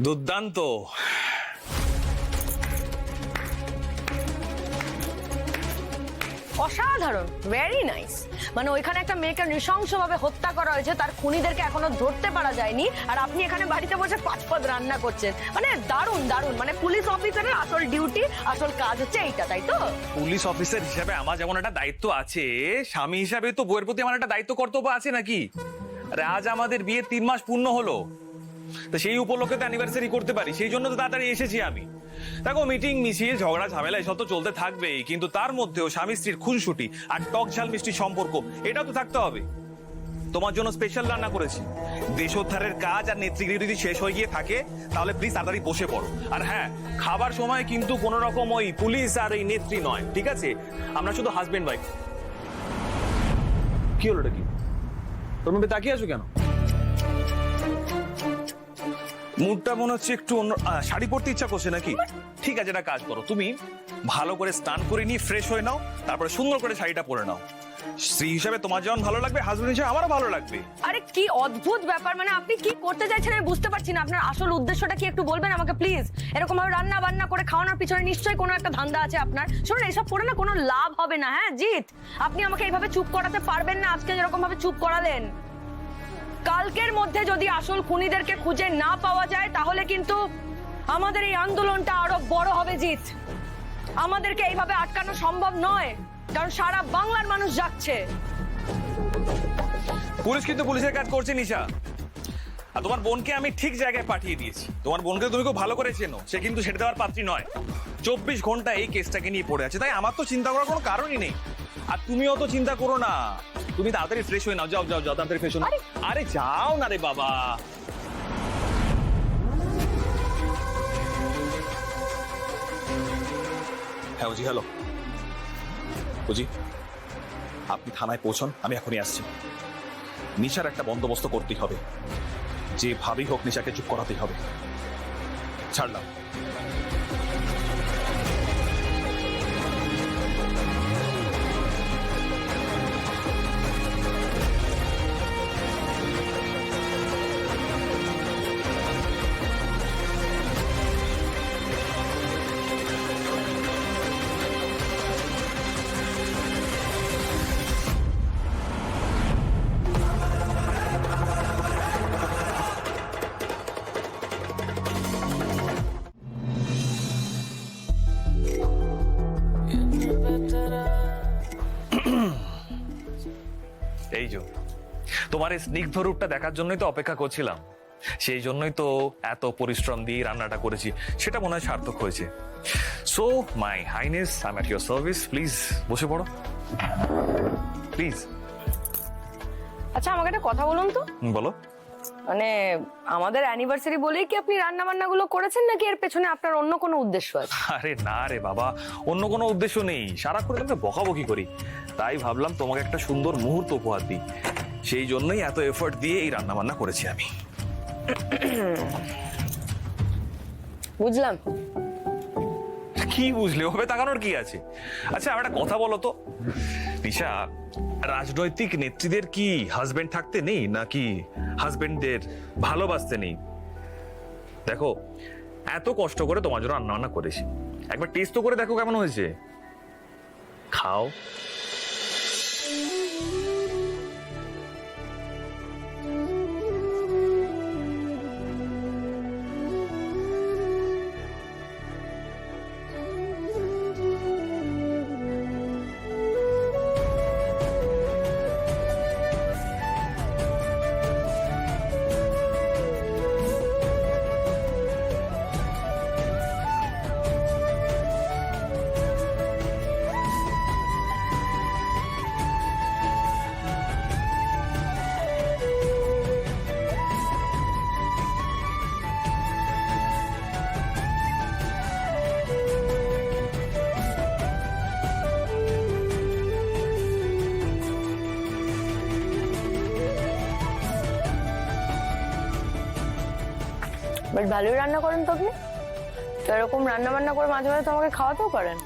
দুর্দান্ত। অসাধারণ, very nice. মানে ওইখানে একটা মেয়েকে নৃশংসভাবে হত্যা করা হয়েছে, তার খুনিদেরকে এখনো ধরতে পারা যায়নি, আর আপনি এখানে বাড়িতে বসে 5 পদ রান্না করছেন। মানে দারুণ দারুণ। মানে পুলিশ অফিসারের আসল ডিউটি, আসল কাজ হচ্ছে এইটা, তাই তো? পুলিশ অফিসার হিসাবে আমার যেমন একটা দায়িত্ব আছে, স্বামী হিসাবে তো বউয়ের প্রতি আমার একটা দায়িত্ব কর্তব্য আছে নাকি? আরে আজ আমাদের বিয়ে 3 মাস পূর্ণ হলো, তো সেই উপলক্ষে তো অ্যানিভার্সারি করতে পারি, সেই জন্য তো তাড়াতাড়ি এসেছি আমি। দেখো, মিটিং মিছিল ঝগড়া ঝামেলা এসব তো চলতে থাকবেই, কিন্তু তার মধ্যেও স্বামী স্ত্রীর খুনসুটি আর টক ঝাল মিষ্টি সম্পর্ক এটা তো থাকতে হবে। তোমার জন্য স্পেশাল রান্না করেছি। দেশোদ্ধারের কাজ আর নেতৃগৃহ যদি শেষ হয়ে গিয়ে থাকে তাহলে প্লিজ তাড়াতাড়ি বসে পড়ো। আর হ্যাঁ, খাবার সময় কিন্তু কোন রকম ওই পুলিশ আর এই নেত্রী নয়, ঠিক আছে? আমরা শুধু হাজবেন্ড ওয়াইফ। কি হলো এটা? কি তোর মধ্যে তাকিয়ে আছো কেন? মুডটা মনে হচ্ছে একটু অন্য। শাড়ি পরতে ইচ্ছা করছে নাকি? ঠিক আছে, একটা কাজ করো, তুমি ভালো করে স্নান করে নিয়ে ফ্রেশ হয়ে নাও, তারপরে সুন্দর করে শাড়িটা পরে নাও। স্ত্রী হিসাবে তোমার যেমন ভালো লাগবে, হাজবেন্ড হিসেবে আমারও ভালো লাগবে। আরে কি অদ্ভুত ব্যাপার! মানে আপনি কি করতে চাইছেন আমি বুঝতে পারছি না। আপনার আসল উদ্দেশ্যটা কি একটু বলবেন আমাকে প্লিজ? এরকম ভাবে রান্না বান্না করে খাওয়ানোর পিছনে নিশ্চয়ই কোনো একটা ধান্দা আছে আপনার। শুনুন, এসব করে না কোনো লাভ হবে না। হ্যাঁ জিৎ, আপনি আমাকে এইভাবে চুপ করাতে পারবেন না, আজকে যেরকম ভাবে চুপ করালেন। কালকের মধ্যে যদি আসল খুনিদেরকে খুঁজে না পাওয়া যায় তাহলে কিন্তু আমাদের এই আন্দোলনটা আরো বড় হবে জিৎ। আমাদেরকে এইভাবে আটকানো সম্ভব নয়, কারণ সারা বাংলার মানুষ যাচ্ছে। পুলিশ কিন্তু পুলিশের কাজ করছে নিশা। আর তোমার বোনকে আমি ঠিক জায়গায় পাঠিয়ে দিয়েছি। তোমার বোনকে তুমি খুব ভালো করে চেনো, সে কিন্তু ছেড়ে দেওয়ার পাত্রী নয়। 24 ঘন্টা এই কেসটাকে নিয়ে পড়ে আছে, তাই আমার তো চিন্তা করার কোনো কারণই নেই। আর তুমিও তো চিন্তা করো না, তুমি তাড়াতাড়ি ফ্রেশ হয়ে নাও। যাও যাও যাও, তাড়াতাড়ি ফ্রেশ হয়ে নাও। আরে যাও না রে বাবা। হ্যাঁ ওজি, হ্যালো ওজি, আপনি থানায় পৌঁছন, আমি এখনই আসছি। নিশার একটা বন্দোবস্ত করতেই হবে, যেভাবেই হোক নিশাকে চুপ করাতেই হবে। ছাড়লাম। এই যে তোমার এই স্নিগ্ধ রূপটা দেখার জন্যই তো অপেক্ষা করছিলাম, সেই জন্যই তো এত পরিশ্রম দিয়ে রান্নাটা করেছি। সেটা মনে হয় সার্থক হয়েছে। So my highness, I am at your service. Please বসে পড়ো, প্লিজ। আচ্ছা, আমাকে একটা কথা বলুন তো। বলো। মানে আমাদের অ্যানিভার্সারি বলেই কি আপনি রান্না বান্না গুলো করেছেন, নাকি এর পেছনে আপনার অন্য কোনো উদ্দেশ্য আছে? আরে না রে বাবা, অন্য কোনো উদ্দেশ্য নেই। সারাক্ষণ তোমাকে বকাবকি করি, তাই ভাবলাম তোমাকে একটা সুন্দর মুহূর্ত উপহার দিই। সেই জন্যই এত এফোর্ট দিয়ে এই রান্না বান্না করেছি আমি। বুঝলাম। কি বুঝলে? ওভাবে তাকানোর কি আছে? আচ্ছা, আমার একটা কথা বলো তো নিশা, রাজনৈতিক নেত্রীদের কি হাজবেন্ড থাকতে নেই, নাকি হাজবেন্ডদের ভালোবাসতে নেই? দেখো, এত কষ্ট করে তোমার জন্য রান্না বান্না করেছি, একবার টেস্ট তো করে দেখো কেমন হয়েছে। খাও। বাট ভালোই রান্না করেন তো আপনি। তো এরকম রান্না বান্না করে মাঝে মাঝে তো আমাকে খাওয়াতেও পারেন।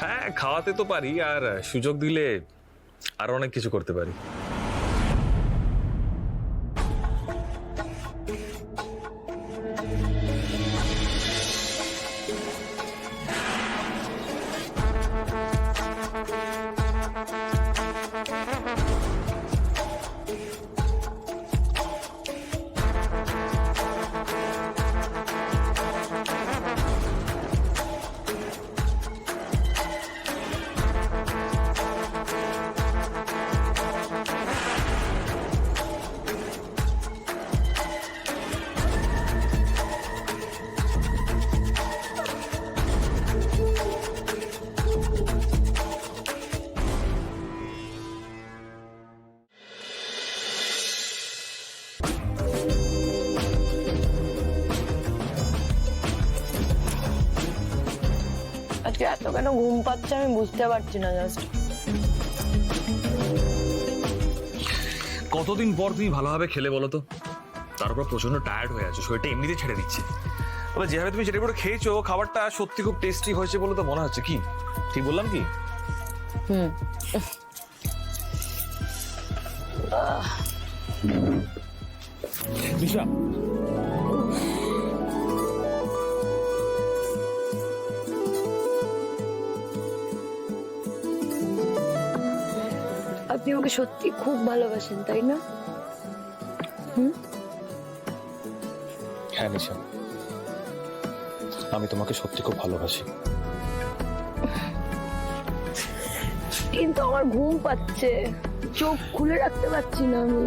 হ্যাঁ, খাওয়াতে তো পারি, আর সুযোগ দিলে আরো অনেক কিছু করতে পারি। এত কেন ঘুম পাচ্ছে আমি বুঝতে পারছি না জাস্ট। কতদিন পর তুমি ভালোভাবে খেলে বলো তো, তারপর প্রচন্ড টায়ার্ড হয়ে আছো, শরীরটা এমনিতে ছেড়ে দিচ্ছে। তবে যেভাবে তুমি যেটা করে খেয়েছো খাবারটা সত্যি খুব টেস্টি হয়েছে বলে তো মনে হচ্ছে। কি ঠিক বললাম কি? হুম। দিশা, আপনি আমাকে সত্যি খুব ভালোবাসেন তাই না? হ্যাঁ নিশা, আমি তোমাকে সত্যি খুব ভালোবাসি। কিন্তু আমার ঘুম পাচ্ছে, চোখ খুলে রাখতে পারছি না আমি।